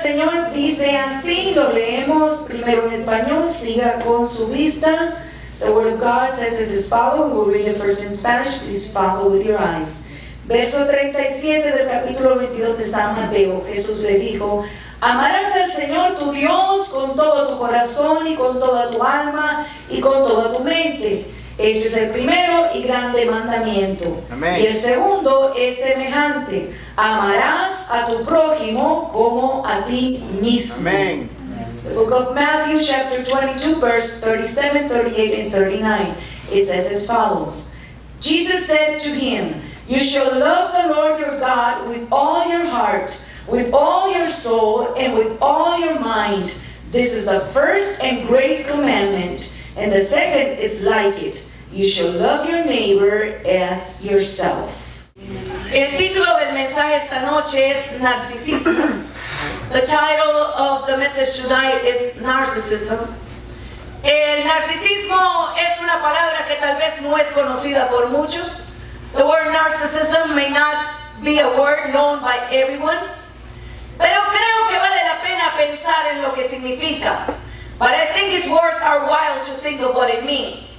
Señor dice así, lo leemos primero en español, siga con su vista. The word of God says as follows. We will read it first in Spanish. Please follow with your eyes. Verso 37 del capítulo 22 de San Mateo. Jesús le dijo: amarás al Señor tu Dios con todo tu corazón y con toda tu alma y con toda tu mente. Este es el primero y grande mandamiento. Amén. Y el segundo es semejante: amarás a tu prójimo como a ti mismo. Amén. The book of Matthew, chapter 22, verse 37, 38, and 39. It says as follows: Jesus said to him, you shall love the Lord your God with all your heart, with all your soul, and with all your mind. This is the first and great commandment, and the second is like it. You shall love your neighbor as yourself. El título del mensaje esta noche es Narcisismo. The title of the message tonight is Narcissism. El narcisismo es una palabra que tal vez no es conocida por muchos. The word narcissism may not be a word known by everyone. Pero creo que vale la pena pensar en lo que significa. But I think it's worth our while to think of what it means.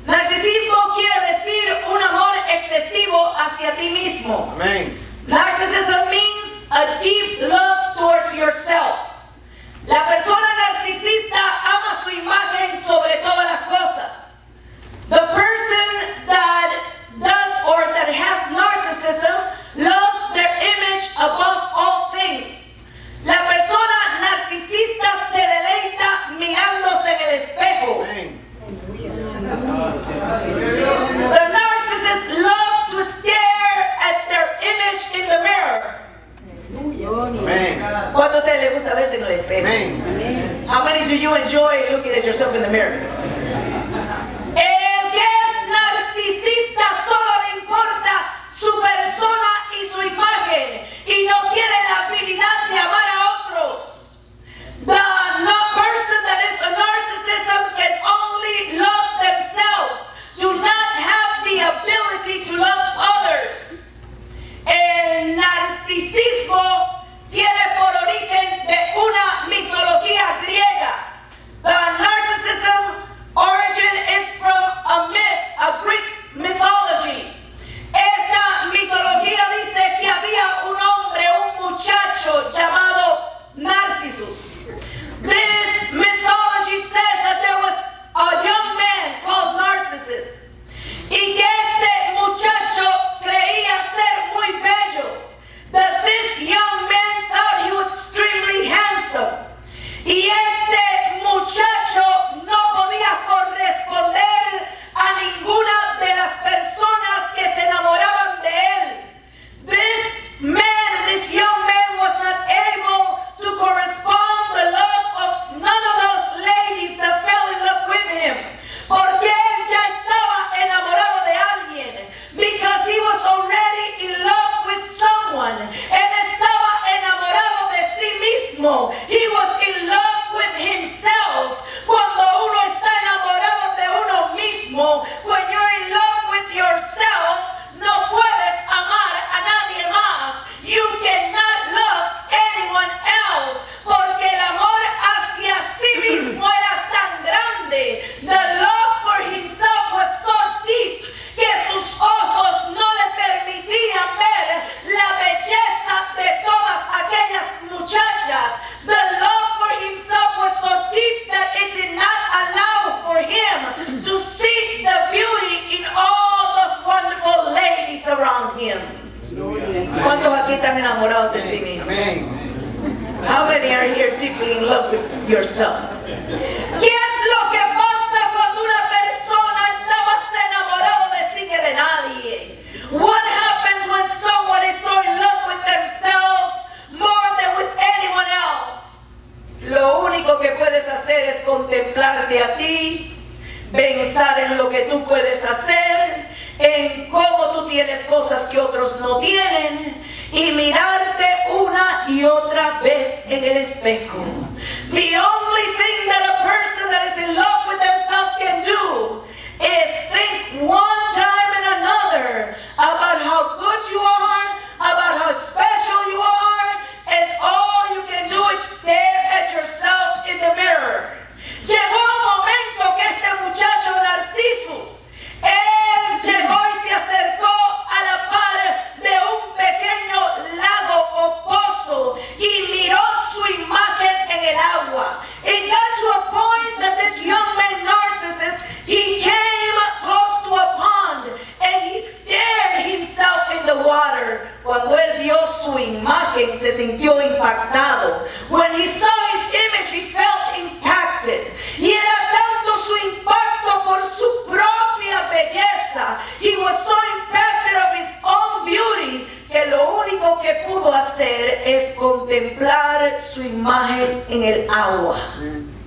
Narcisismo quiere decir un amor excesivo hacia ti mismo. Amen. Narcissism means a deep love towards yourself. La persona narcisista ama su imagen sobre todas las cosas. The person that does or that has narcissism loves their image above all things. La persona narcisista se deleita mirándose en el espejo. Amen. The narcissists love to stare at their image in the mirror. ¿Cuánto a ustedes les gusta verse en el espejo? Amen. How many do you enjoy looking at yourself in the mirror? El que es narcisista solo le importa su persona y su imagen y no tiene la habilidad de amar a otros. The person that is a narcissism can only love themselves, do not have the ability to love others. El narcisismo tiene por origen de una mitología griega. The narcissism origin is from a myth, a Greek mythology. Esta mitología dice que había un hombre, un muchacho llamado Narcissus. This mythology says that there was a young man called Narcissus. Y que este muchacho creía ser muy bello. That this young man thought he was extremely handsome. Y este muchacho no podía corresponder a ninguna de las personas que se enamoraban de él. This young man was not able to correspond the love of none of those ladies that fell in love with him. Porque él ya estaba enamorado de alguien. Because he was already in love with someone. Él estaba enamorado de sí mismo. He was in love with himself. Cuando uno está enamorado de uno mismo, when you're in love with yourself, no puedes amar a nadie más. You cannot love anyone else. Porque el amor hacia sí mismo era tan grande. The love for himself was so deep que sus ojos no le permitían ver la belleza de todas aquellas muchachas. The love for himself was so deep that it did not allow for him to see the beauty in all those wonderful ladies around him. ¿Cuántos aquí están enamorados de sí mismos? How many are here deeply in love with yourself? ¿Qué es lo que pasa cuando una persona está más enamorado de sí que de nadie? What happens when someone is so in love with themselves more than with anyone else? Lo único que puedes hacer es contemplarte a ti, pensar en lo que tú puedes hacer, en cómo tú tienes cosas que otros no tienen y mirarte una y otra vez en el espejo. The only thing that a person that is in love with themselves can do is think one time and another about how good you are, about how special you are, and all you can do is imagen se sintió impactado. When he saw his image, he felt impacted. Y era tanto su impacto por su propia belleza. He was so impacted of his own beauty que lo único que pudo hacer es contemplar su imagen en el agua.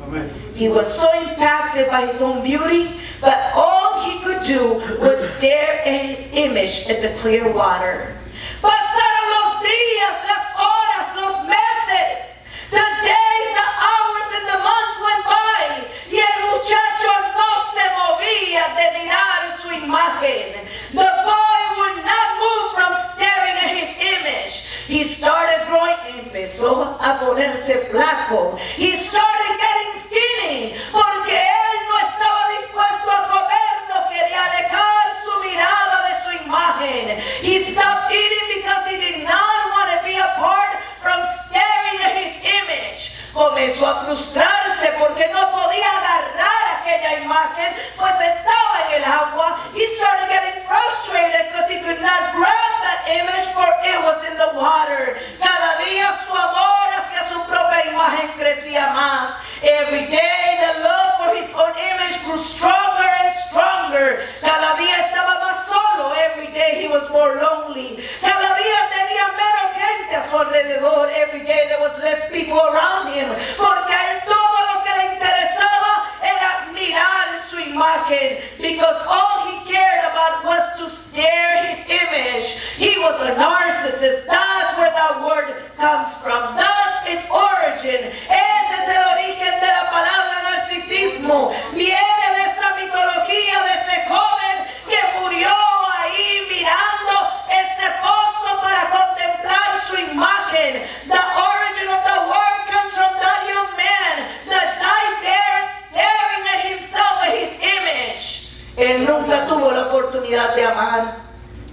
Amen. He was so impacted by his own beauty, but all he could do was stare at his image at the clear water. Pasaron los días, las horas, los meses, the days, the hours, and the months went by, y el muchacho no se movía de mirar su imagen. The boy would not move from staring at his image. He started growing, empezó a ponerse flaco. He started getting skinny, porque él no estaba dispuesto a comer, no quería alejar su mirada de su imagen. He stopped eating because he did not want to be apart from staring at his image. Comenzó a frustrarse porque no podía agarrar aquella imagen, pues estaba en el agua. He started getting frustrated because he could not grab that image, for it was in the water. Cada día su amor hacia su propia imagen crecía más. Every day the love for his own image grew stronger and stronger. Cada día estaba más solo. Every day he was more lonely. Cada día tenía menos gente a su alrededor. Every day there was less people around him. Porque a él todo lo que le interesaba era mirar su imagen. Because all he cared about was to stare his image. He was a narcissist. That's where that word comes from. That's its origin. Ese es el origen de la palabra narcisismo. Viene de esa mitología de ese joven que murió ahí mirando ese pozo para contemplar su imagen. The origin of the word comes from that young man that died there staring at himself, at his image. Él nunca tuvo la oportunidad de amar.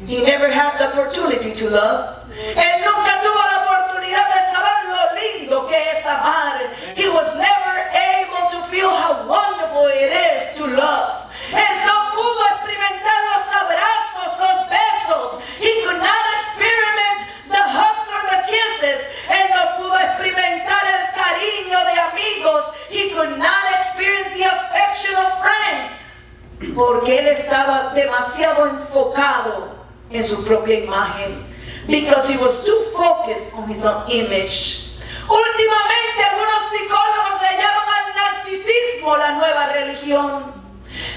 He never had the opportunity to love. Él nunca tuvo la oportunidad de saber lo lindo que es amar. He was never able to feel how wonderful it is to love. Él no pudo experimentar los abrazos, los besos. He could not experiment the hugs or the kisses. Él no pudo experimentar el cariño de amigos. He could not experience the affection of friends. Porque él estaba demasiado enfocado en su propia imagen. Because he was too focused on his own image. Últimamente algunos psicólogos le llaman al narcisismo la nueva religión.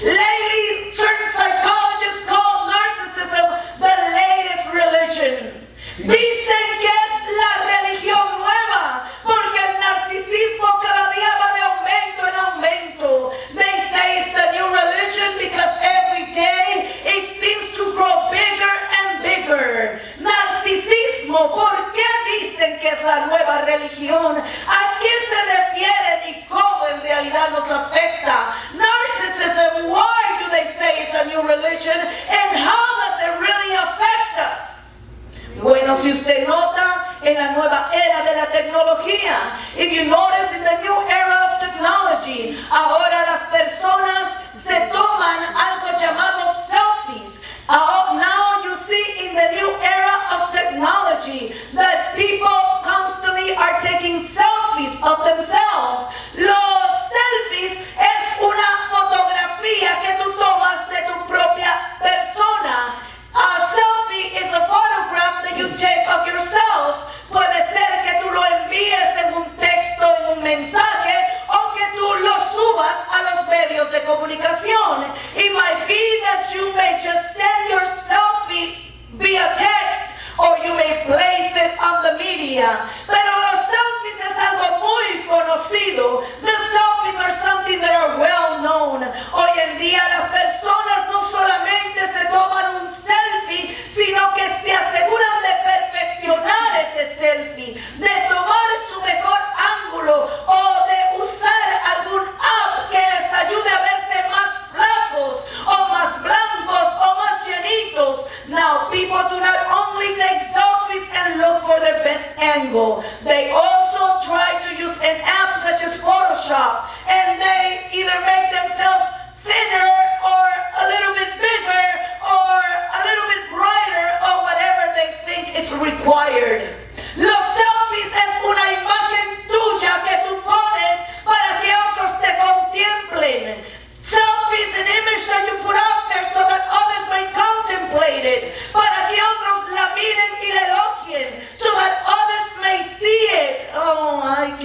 Lately, certain psychologists call narcissism the latest religion. Dicen que es la religión nueva, porque el narcisismo cada día va de aumento en aumento. They say it's the new religion because every day it seems to grow bigger and bigger. Narcisismo, ¿por qué dicen que es la nueva religión? ¿A qué se refieren y cómo en realidad nos afecta? Narcissism, why do they say it's a new religion, and how does it really affect us? Bueno, si usted nota en la nueva era de la tecnología, if you notice in the new era of technology, ahora las personas se toman algo llamado selfies. Now you see in the new era of technology that people constantly are taking selfies of themselves. Los selfies es una fotografía que tú tomas de tu propia persona. A selfie is a photograph that you take of yourself. Puede ser que tú lo envíes en un texto, en un mensaje, o que tú lo subas a los medios de comunicación. It might be that you may just send your selfie via text, or you may place it on the media. Pero los selfies es algo muy conocido. The selfies are something that are well known. Hoy en día las personas no solamente se toman un selfie, sino que se aseguran de perfeccionar ese selfie, de tomar su mejor ángulo o de usar algún app que les ayude a verse más flacos o más blancos o más llenitos. Now people do not only take selfies and look for their best angle. They also try to use an app such as Photoshop, and they either make themselves thinner or a little bit bigger or a little bit brighter or whatever they think is required.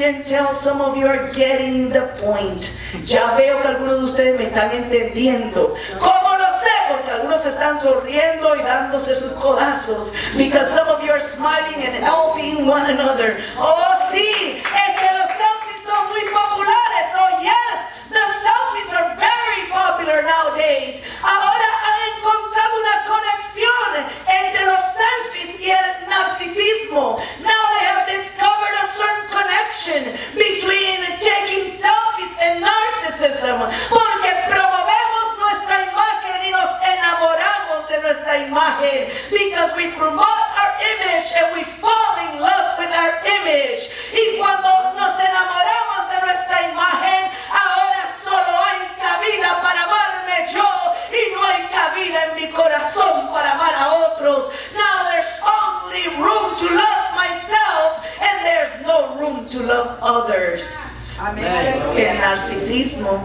can tell some of you are getting the point. Ya veo que algunos de ustedes me están entendiendo. ¿Cómo lo sé? Porque algunos están sonriendo y dándose sus codazos. Because some of you are smiling and helping one another. Oh, sí, es que los selfies son muy populares. Oh, yes, the selfies are very popular nowadays. Ahora han encontrado una conexión entre los selfies y el narcisismo. Now they have discovered a certain connection between taking selfies and narcissism. Porque promovemos nuestra imagen y nos enamoramos de nuestra imagen. Because we promote our image and we fall in love with our image. Y cuando nos enamoramos de nuestra imagen, ahora solo hay cabida para amarme yo y no hay cabida en mi corazón para amar a otros. Now there's only room to love myself and there's no room to love others. Amen. El narcisismo.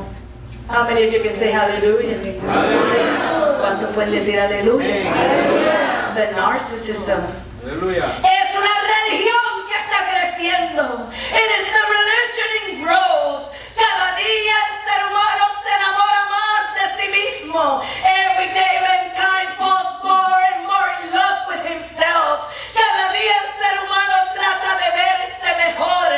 How many of you can say hallelujah? ¿Cuántos pueden decir aleluya? The narcissism. Es una religión que está creciendo. It is a religion in growth. Cada día el ser humano se enamora más de sí mismo. Every day mankind falls more and more in love with himself. Cada día el ser humano trata de verse mejor.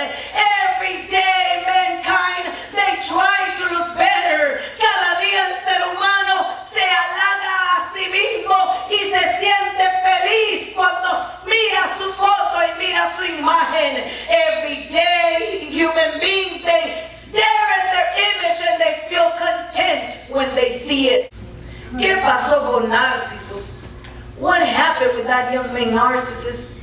Every day mankind, they try to look better. Cada día el ser humano se halaga a sí mismo y se siente feliz cuando mira su foto y mira su imagen. Every day human beings, they stare at their image and they feel content when they see it. ¿Qué pasó con Narcissus? What happened with that young man Narcissus?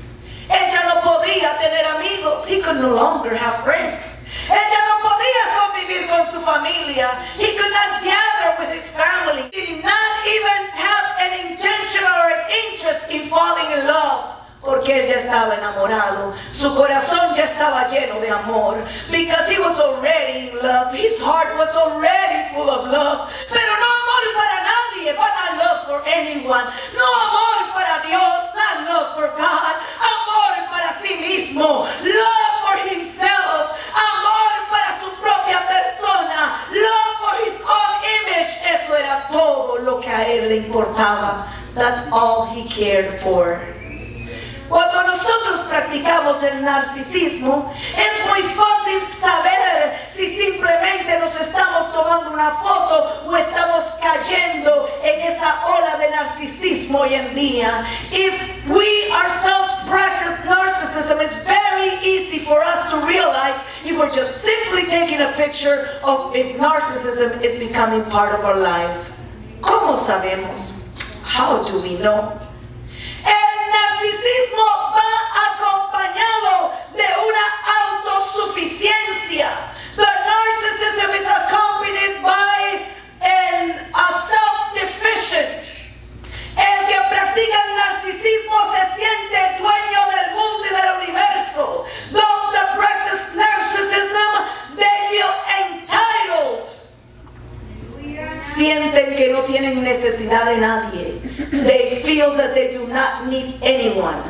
Ella no podía tener amigos. He could no longer have friends. Ella no podía convivir con su familia. He could not gather with his family. He did not even have an intention or an interest in falling in love. Porque él ya estaba enamorado. Su corazón ya estaba lleno de amor. Because he was already in love. His heart was already full of love. Pero no amor para nadie, but not love for anyone. No amor para Dios, not love for God. Amor para sí mismo. Love for himself. Amor para su propia persona. Love for his own image. Eso era todo lo que a él le importaba. That's all he cared for. Cuando nosotros practicamos el narcisismo, es muy fácil saber si simplemente nos estamos tomando una foto o estamos cayendo en esa ola de narcisismo hoy en día. If we ourselves practice narcissism, it's very easy for us to realize if we're just simply taking a picture of if narcissism is becoming part of our life. ¿Cómo sabemos? How do we know? El narcisismo va acompañado de una autosuficiencia. The narcissism is accompanied by a self-deficient. El que practica el narcisismo se siente dueño del mundo y del universo. Those that practice narcissism, they feel entitled. Sienten que no tienen necesidad de nadie. They feel that they do not need anyone.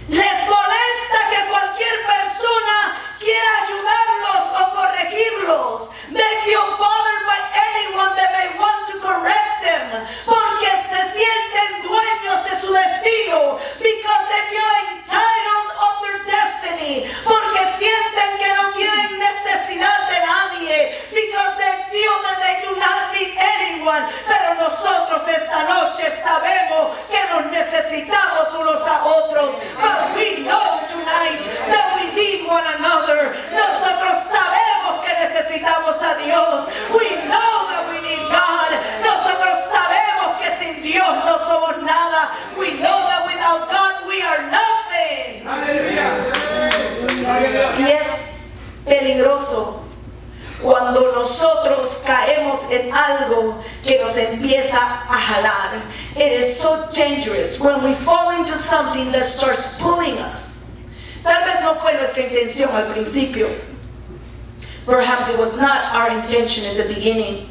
Les molesta que cualquier persona quiera ayudarlos o corregirlos. They feel bothered by anyone that may want to correct them. Porque se sienten dueños de su destino. Because they feel entitled of their destiny. Porque sienten que no tienen necesidad de nadie. Because they feel that they do not need anyone. Pero nosotros esta noche sabemos que nos necesitamos unos a otros. But we know tonight that we need one another. Nosotros sabemos que necesitamos a Dios. We know that we need God. Nosotros sabemos que sin Dios no somos nada. We know that without God we are nothing. Y es peligroso cuando nosotros caemos en algo que nos empieza a jalar. It is so dangerous when we fall into something that starts pulling us. Tal vez no fue nuestra intención al principio. Perhaps it was not our intention in the beginning.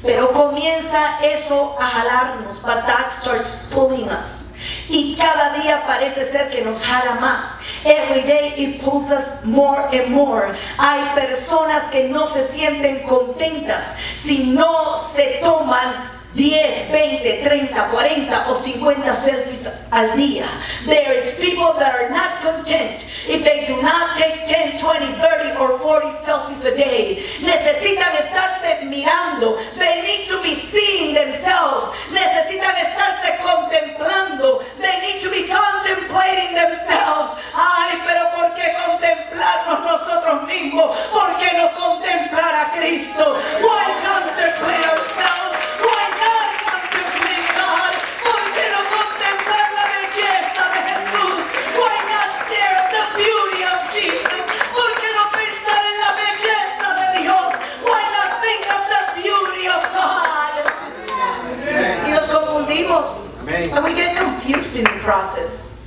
Pero comienza eso a jalarnos, but that starts pulling us. Y cada día parece ser que nos jala más. Every day it pulls us more and more. Hay personas que no se sienten contentas si no se toman 10, 20, 30, 40 o 50 selfies al día. There is people that are not content if they do not take 10, 20, 30 or 40 selfies a day. Necesitan estarse mirando. They need to be seeing themselves. Necesitan estarse contemplando. They need to be contemplating themselves. Ay, pero ¿por qué contemplarnos nosotros mismos? ¿Por qué no contemplar a Cristo? Why contemplate ourselves? Why not contemplate God? ¿Por qué no contemplar la belleza de Jesús? Why not stare at the beauty of Jesus? ¿Por qué no pensar en la belleza de Dios? Why not think of the beauty of God? Y nos confundimos. And we get confused in the process.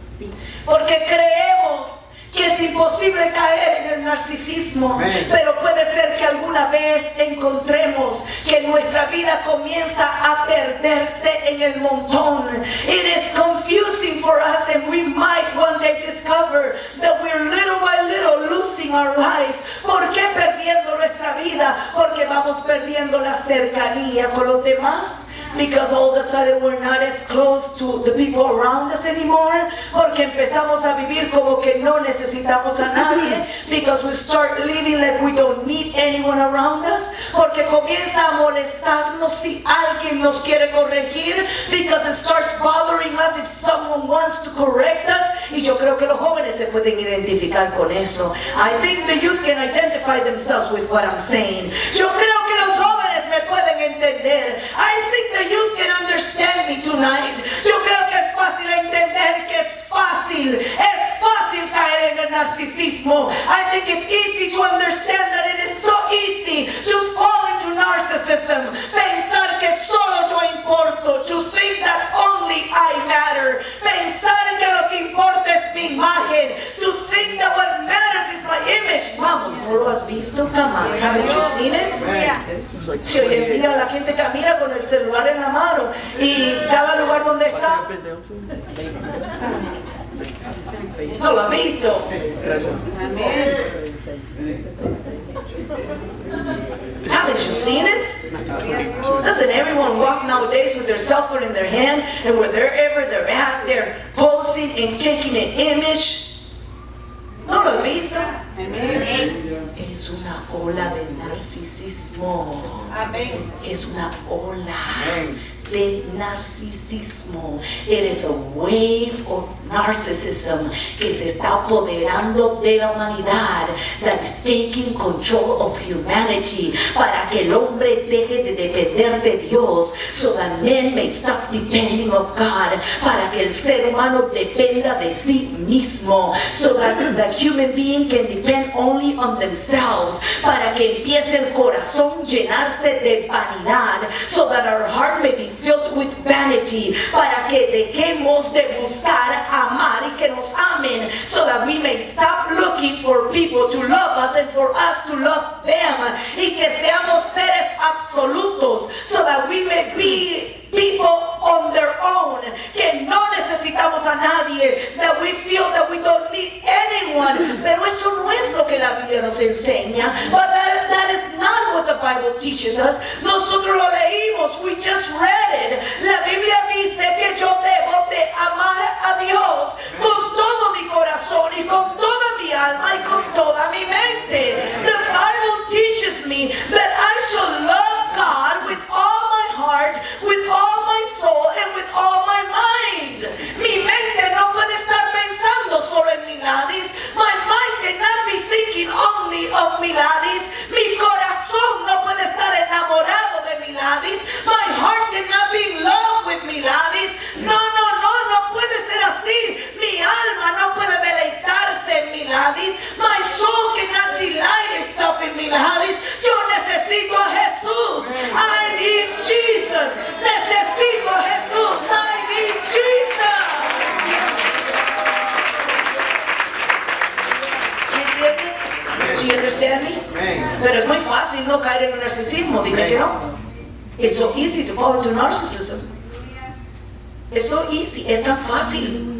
Porque creemos que es imposible caer en el narcisismo, pero puede ser que alguna vez encontremos que nuestra vida comienza a perderse en el montón. It is confusing for us, and we might one day discover that we're little by little losing our life. ¿Por qué perdiendo nuestra vida? Porque vamos perdiendo la cercanía con los demás. Because all of a sudden we're not as close to the people around us anymore. Porque empezamos a vivir como que no necesitamos a nadie. Because we start living like we don't need anyone around us. Porque comienza a molestarnos si alguien nos quiere corregir. Because it starts bothering us if someone wants to correct us. Y yo creo que los jóvenes se pueden identificar con eso. I think the youth can identify themselves with what I'm saying. Yo creo que los jóvenes me pueden entender. I think the youth can understand me tonight. Yo creo que es fácil entender que es fácil caer en el narcisismo. I think it's easy to understand that it is so easy to fall into narcissism. Pensar que solo yo importo. To think that only I matter. Pensar que lo que importa es mi imagen. To think that what matters is my image. Vamos, ¿no lo has visto? Come on, haven't you seen it? Si hoy en día la gente camina con el celular en la mano y cada lugar donde está, no lo ha visto. Gracias. Haven't you seen it? Doesn't everyone walk nowadays with their cell phone in their hand, and wherever they're at, they're posing and taking an image? ¿No lo has visto? Es una ola de narcisismo. Es una ola de narcisismo. It is a wave of narcissism que se está apoderando de la humanidad, that is taking control of humanity, para que el hombre deje de depender de Dios, so that men may stop depending of God, para que el ser humano dependa de sí mismo, so that the human being can depend only on themselves, para que empiece el corazón llenarse de vanidad, so that our heart may be filled with vanity, para que dejemos de buscar amar y que nos amen, so that we may stop looking for people to love us and for us to love them, y que seamos seres absolutos, so that we may be people on their own, que no necesitamos a nadie, that we feel that we don't need anyone. Pero eso no es lo que la Biblia nos enseña. But that is not what the Bible teaches us. Nosotros lo leímos, we just read it. La Biblia dice que yo debo de amar a Dios con todo mi corazón y con toda mi alma y con toda mi mente. The Bible teaches me that I should love God with all my heart, with all my soul, and with all my mind. Mi mente no puede estar pensando solo en Miladis. My mind cannot be thinking only of Miladis. Mi corazón no puede estar enamorado de Miladis. My heart cannot be in love with Miladis. No puede ser así. Mi alma no puede deleitarse en Miladis. My soul cannot delight itself in Miladis. Yo necesito a Jesús. I need Jesus. Necesito a Jesús. I need Jesus. ¿Me entiendes? Do you understand me? Pero es muy fácil no caer en el narcisismo. Dime que no. It's so easy to fall into narcissism. Es so easy. Es tan fácil.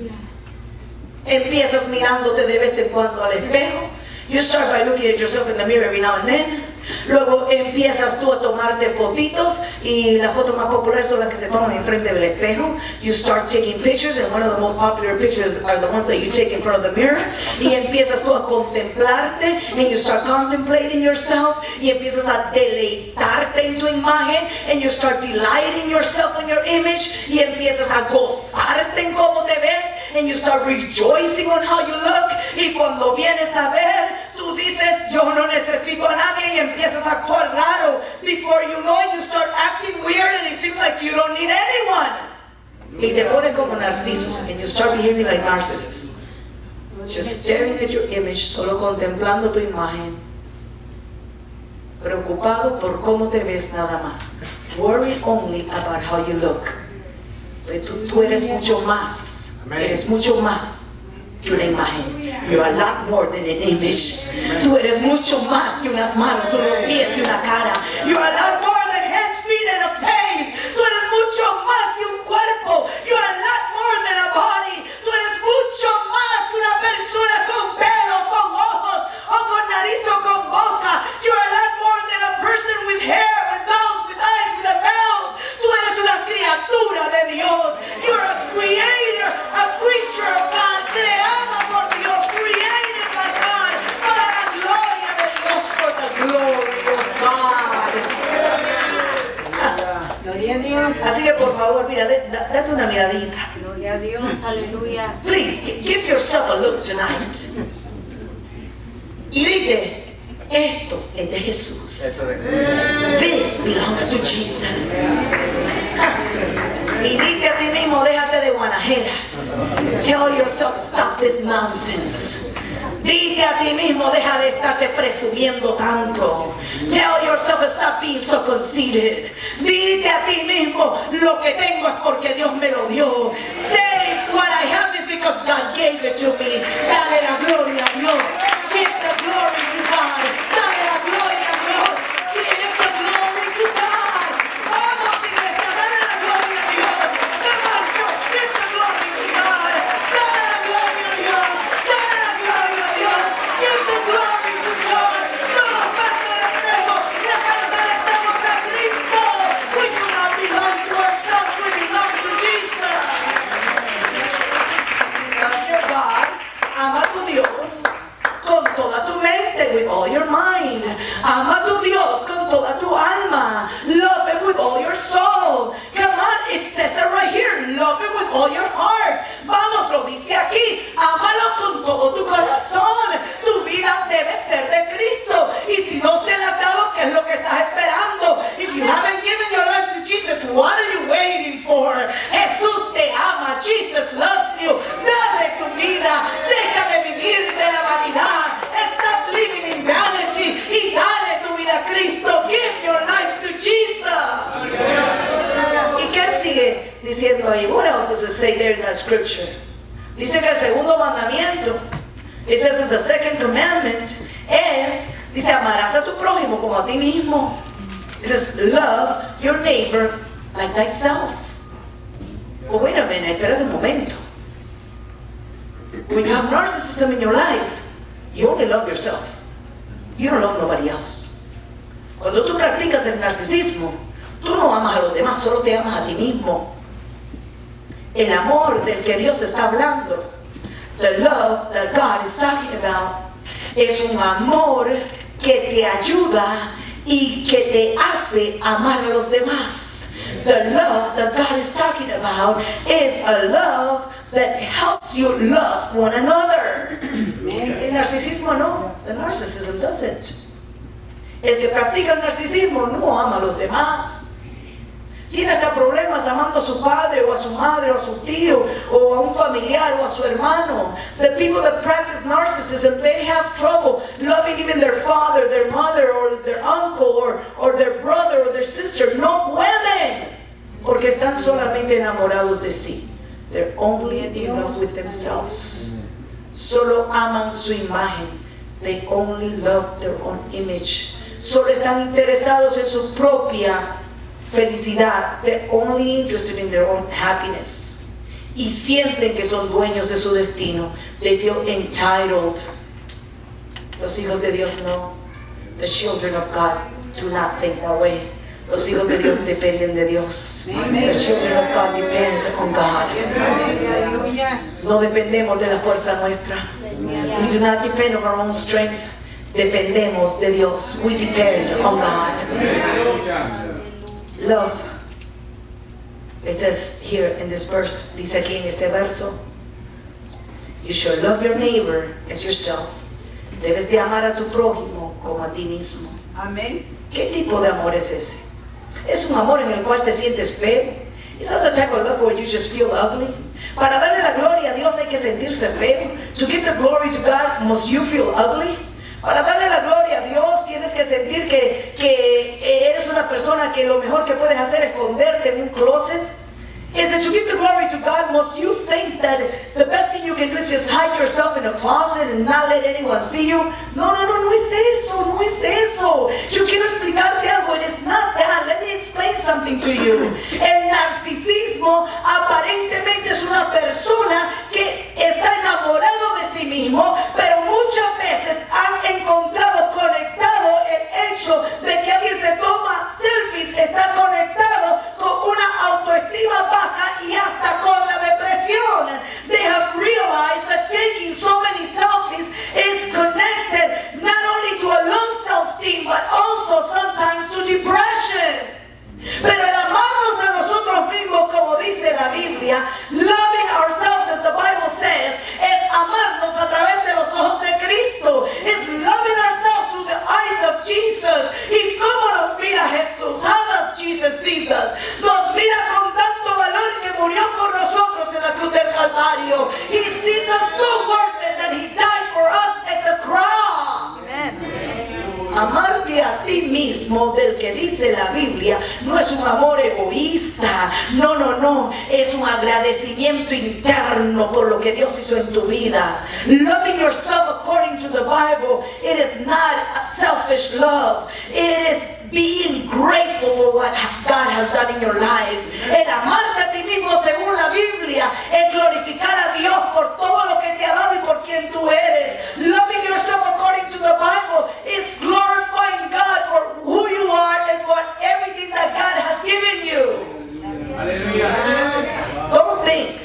Empiezas mirándote de vez en cuando al espejo. You start by looking at yourself in the mirror every now and then. Luego empiezas tú a tomarte fotitos, y las fotos más populares son las que se toman enfrente del espejo. You start taking pictures, and one of the most popular pictures are the ones that you take in front of the mirror. Y empiezas tú a contemplarte, and you start contemplating yourself, y empiezas a deleitarte en tu imagen, and you start delighting yourself in your image, y empiezas a gozarte en cómo te ves, and you start rejoicing on how you look. Y cuando vienes a ver, tú dices, yo no necesito a nadie, y empiezas a actuar raro. Before you know it, you start acting weird, and it seems like you don't need anyone. Y te ponen como narcisos, and you start behaving like narcissists. Just staring at your image, solo contemplando tu imagen, preocupado por cómo te ves nada más. Worry only about how you look. Pero tú eres mucho más, eres mucho más que una imagen. You're a lot more than an image. Tú eres mucho más que unas manos, unos pies y una cara. You're a lot more than hands, feet, and a face. Tú eres mucho más que un cuerpo. You're a lot more than a body. Tú eres mucho más que una persona con pelo, con ojos, o con nariz, o con boca. You're a lot more than a person with hair, with nose, with eyes, with a mouth. Tú eres una criatura de Dios. You're a creator, a creature of God, creada por Dios, created by God, para la gloria de Dios, for the glory of God. Gloria a Dios. Así que por favor, mira, date una miradita. Gloria a Dios, aleluya. Please, give yourself a look tonight. Y dite, esto es de Jesús. This belongs to Jesus. Y dite a ti mismo, déjate de guanajeras. Tell yourself, stop this nonsense. Dite a ti mismo, deja de estarte presumiendo tanto. Tell yourself, stop being so conceited. Dite a ti mismo, lo que tengo es porque Dios me lo dio. Say, what I have is because God gave it to me. Dale la gloria a Dios. Give the glory to God. Dale la gloria a Dios. Give the glory to God. Vamos, iglesia, dale la gloria a Dios. Come on, church, give the glory to God. Dale la gloria a Dios. Dale la gloria a Dios. Give the glory to God. No nos pertenecemos, le pertenecemos a Cristo. We do not belong to ourselves, we belong to Jesus. Love your God. Ama a tu Dios con toda tu mente, with all your mind. Ama a tu Dios con toda tu alma. Love Him with all your soul. Come on, it says it right here. Love Him with all your heart. Vamos, lo dice aquí. Ámalo con todo tu corazón. Tu vida debe ser de Cristo. Y si no se le ha dado, ¿qué es lo que estás esperando? If you haven't given your life to Jesus, what are you waiting for? Jesús te ama. Jesus loves you. Dale tu vida. Deja de vivir de la vanidad. Stop living in vanity. Y dale tu vida a Cristo. Give your life to Jesus. ¿Y qué sigue diciendo ahí? What else does it say there in that scripture? Dice que el segundo mandamiento, it says that the second commandment dice, amarás a tu prójimo como a ti mismo. It says, love your neighbor like thyself. Well, wait a minute, espérate un momento. When you have narcissism in your life, you only love yourself. You don't love nobody else. Cuando tú practicas el narcisismo, tú no amas a los demás, solo te amas a ti mismo. El amor del que Dios está hablando, the love that God is talking about, es un amor que te ayuda y que te hace amar a los demás. The love that God is talking about is a love that helps you love one another. El narcisismo no, the narcissism doesn't. El que practica el narcisismo no ama a los demás. Tiene hasta problemas amando a su padre o a su madre o a su tío o a un familiar o a su hermano. The people that practice narcissism, they have trouble loving even their father, their mother, or their uncle, or their brother or their sister. No pueden, porque están solamente enamorados de sí. They're only in love with themselves. Solo aman su imagen. They only love their own image. Solo están interesados en su propia felicidad. They're only interested in their own happiness. y sienten que son dueños de su destino. They feel entitled. Los hijos de Dios no. The children of God do not think that way. Los hijos de Dios dependen de Dios. The children of God depend on God. No dependemos de la fuerza nuestra. We do not depend on our own strength. Dependemos de Dios. We depend on God. Love. It says here in this verse, dice aquí en este verso, you shall love your neighbor as yourself. Debes de amar a tu prójimo como a ti mismo. Amén. ¿Qué tipo de amor es ese? ¿Es un amor en el cual te sientes feo? Is that the type of love where you just feel ugly? Para darle la gloria a Dios hay que sentirse feo. To give the glory to God, must you feel ugly? Para darle la gloria a Dios tienes que sentir que eres una persona que lo mejor que puedes hacer es esconderte en un closet. Is that to give the glory to God, must you think that the best thing you can do is just hide yourself in a closet and not let anyone see you? No es eso, no es eso. Yo quiero explicarte algo, and it's not that. Let me explain something to you. El narcisismo aparentemente es una persona que está enamorado de sí mismo, pero muchas veces han encontrado conectado el hecho de que alguien se toma selfies, está conectado con una autoestima baja y hasta con la depresión. They have realized that taking so many selfies is connected not only to a low self-esteem but also sometimes to depression. Pero el amarnos a nosotros mismos, como dice la Biblia, loving ourselves as the Bible says, es amarnos a través de los ojos de Cristo. Es loving ourselves through the eyes of Jesus. ¿Y cómo nos mira Jesús? How does Jesus see us? Nos mira con tanto valor que murió por nosotros en la cruz del Calvario. He sees us so worth it that He died for us at the cross. Amarte a ti mismo, del que dice la Biblia, no es un amor egoísta, no, es un agradecimiento interno por lo que Dios hizo en tu vida. Loving yourself according to the Bible, it is not a selfish love, it is being grateful for what God has done in your life. El amarte a ti mismo según la Biblia es glorificar a Dios por todo lo que te ha dado y por quien tú eres. Loving yourself according to the Bible is glorifying God for who you are and for everything that God has given you. Aleluya. Don't think,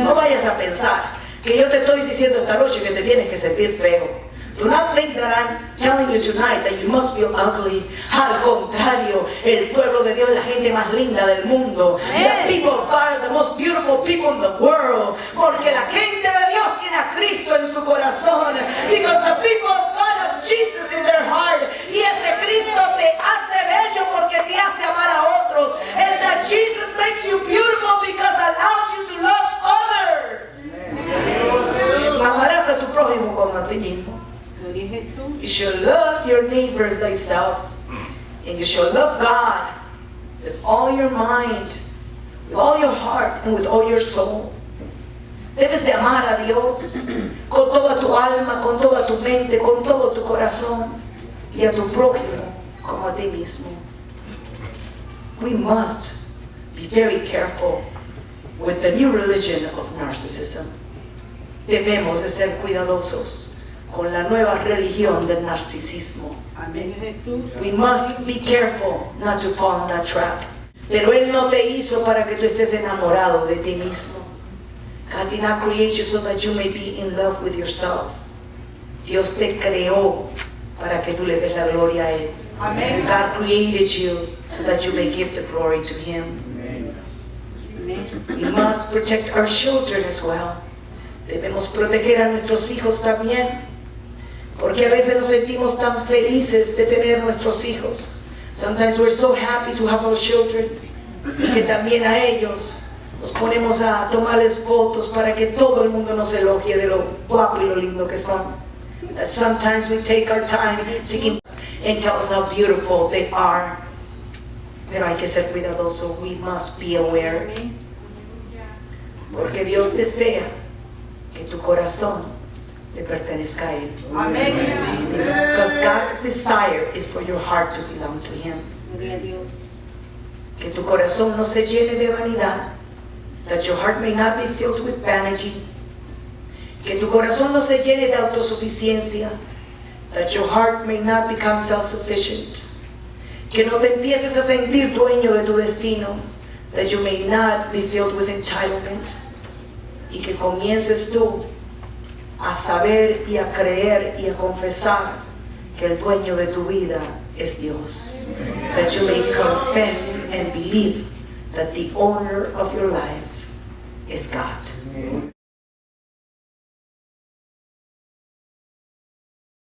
no vayas a pensar que yo te estoy diciendo esta noche que te tienes que sentir feo. Do not think that I'm telling you tonight that you must feel ugly. Al contrario, el pueblo de Dios es la gente más linda del mundo. The people of God are the most beautiful people in the world. Porque la gente de Dios tiene a Cristo en su corazón. Because the people of God have Jesus in their heart. Y ese Cristo te hace bello porque te hace amar a otros. And that Jesus makes you beautiful because allows you to love others. Amarás a tu prójimo como a ti mismo. You shall love your neighbors thyself, and you shall love God with all your mind, with all your heart, and with all your soul. Debes de amar a Dios con toda tu alma, con toda tu mente, con todo tu corazón, y a tu prójimo como a ti mismo. We must be very careful with the new religion of narcissism. Debemos de ser cuidadosos con la nueva religión del narcisismo. Amén, Jesús. We must be careful not to fall in that trap. Pero Él no te hizo para que tú estés enamorado de ti mismo. God did not create you so that you may be in love with yourself. Dios te creó para que tú le des la gloria a Él. Amén. God created you so that you may give the glory to Him. We must protect our children as well. Debemos proteger a nuestros hijos también. Porque a veces nos sentimos tan felices de tener nuestros hijos. Sometimes we're so happy to have our children. Que también a ellos nos ponemos a tomarles fotos para que todo el mundo nos elogie de lo guapo y lo lindo que son. That sometimes we take our time taking and tell us how beautiful they are. Pero hay que ser cuidadoso. We must be aware. Porque Dios desea que tu corazón le pertenezca a Él. Amén. Because God's desire is for your heart to belong to Him. Que tu corazón no se llene de vanidad, That your heart may not be filled with vanity. Que tu corazón no se llene de autosuficiencia. That your heart may not become self-sufficient. Que no te empieces a sentir dueño de tu destino. That you may not be filled with entitlement. Y que comiences tú a saber y a creer y a confesar que el dueño de tu vida es Dios. That you may confess and believe that the owner of your life is God.